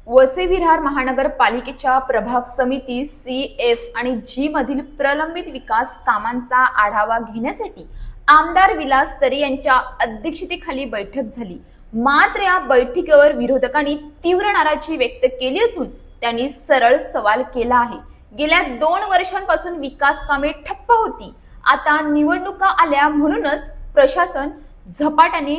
वसई विरार महानगरपालिकेच्या प्रभाग समिती C, F आणि G मधील प्रलंबित विकास कामांचा आढावा घेण्यासाठी आमदार विलास तरे यांच्या अध्यक्षतेखाली बैठक झाली। मात्र या बैठकीवर विरोधकांनी तीव्र नाराजी व्यक्त केली असून त्यांनी सरळ सवाल केला आहे। गेल्या 2 वर्षांपासून विकास कामे ठप्प होती। आता निवडणुका आल्या म्हणूनच प्रशासन झपाट्याने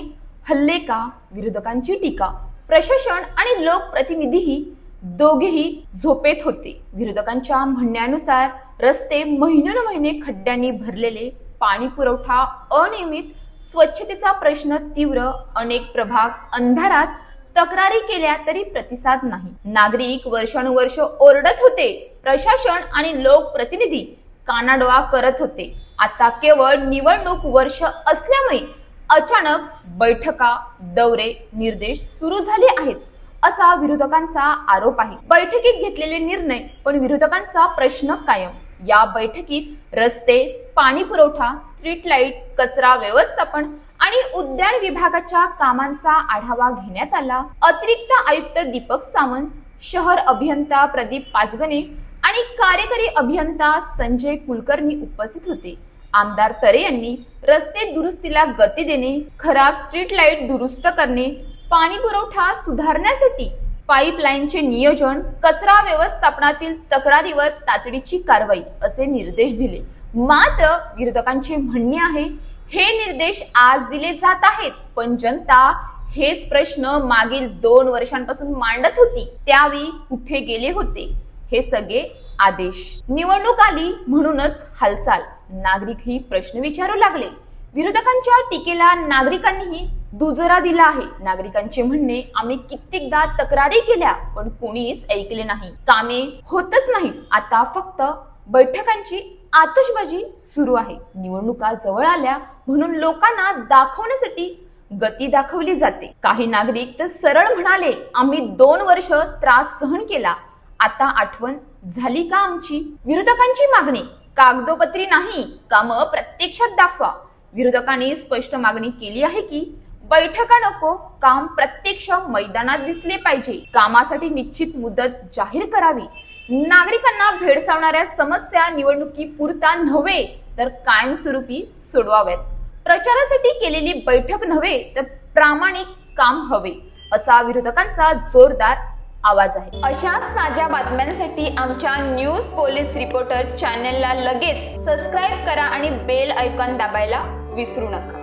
हल्ले का? विरोधकांची टीका। प्रशासन आणि लोकप्रतिनिधीही दोघेही झोपेत होते। विरोधकांच्या म्हणण्यानुसार रस्ते महिनोन्महिने खड्ड्यांनी भरलेले, पाणी पुरवठा अनियमित, स्वच्छतेचा प्रश्न तीव्र, अनेक प्रभाग अंधारात, तक्रारी केल्या तरी प्रतिसाद नाही। नागरिक वर्षानुवर्ष ओरडत होते, प्रशासन आणि लोकप्रतिनिधी कानाडोळा करत होते। आता केवळ निवडणूक वर्ष असल्यामुळे अचानक बैठका, दौरे, निर्देश सुरू झाले आहेत असा विरोधकांचा आरोप आहे। बैठकीत घेतलेले निर्णय पण विरोधकांचा प्रश्न कायम। या बैठकीत रस्ते, पाणी पुरवठा, स्ट्रीट लाईट, कचरा व्यवस्थापन आणि उद्यान विभागाच्या कामांचा आढावा घेण्यात आला। अतिरिक्त आयुक्त दीपक सावंत, शहर अभियंता प्रदीप पाचगणे आणि कार्यकारी अभियंता संजय कुलकर्णी उपस्थित होते। आमदार तरे यांनी रस्ते दुरुस्तीला गती देणे, खराब स्ट्रीट लाईट दुरुस्त करणे, पाणी पुरवठा सुधारण्यासाठी पाईपलाईनचे नियोजन, कचरा व्यवस्थापनातील तक्रारीवर तातडीची कारवाई असे निर्देश दिले। मात्र विरोधकांचे म्हणणे आहे, हे निर्देश आज दिले जात आहेत, पण जनता हेच प्रश्न मागील 2 वर्षांपासून मांडत होती, त्यावेळी कुठे गेले होते हे सगळे आदेश? निवडणूक आली म्हणूनच हालचाल, नागरिक ही प्रश्न विचारू लागले। विरोधकांच्या टीकेला नागरिकांनीही दुजोरा दिला आहे। नागरिकांचे म्हणणे, आम्ही कित्येकदा तक्रारी केल्या पण कोणीच ऐकले नाही, कामे होतच नाही। आता फक्त बैठकांची आतषबाजी सुरू आहे। निवडणुका जवळ आल्या म्हणून लोकांना दाखवण्यासाठी गती दाखवली जाते। काही नागरिक तर सरळ म्हणाले, आम्ही 2 वर्ष त्रास सहन केला, आता आठवण झाली का आमची? विरोधकांची मागणी, कागदोपत्री नाही, काम प्रत्यक्षात दाखवा। विरोधकांनी स्पष्ट मागणी केली आहे की बैठका नको, काम प्रत्यक्ष मैदानात दिसले पाहिजे। कामासाठी निश्चित मुदत जाहीर करावी। नागरिकांना भेडसावणाऱ्या समस्या निवडणुकीपुरता नव्हे तर कायमस्वरूपी सोडवाव्यात। प्रचारासाठी केलेली बैठक नव्हे तर प्रामाणिक काम हवे असा विरोधकांचा जोरदार आवाज आहे। अशाच ताज्या बातम्यांसाठी आमच्या न्यूज पोलीस रिपोर्टर चॅनलला लगेच सबस्क्राइब करा आणि बेल आयकॉन दाबायला विसरू नका।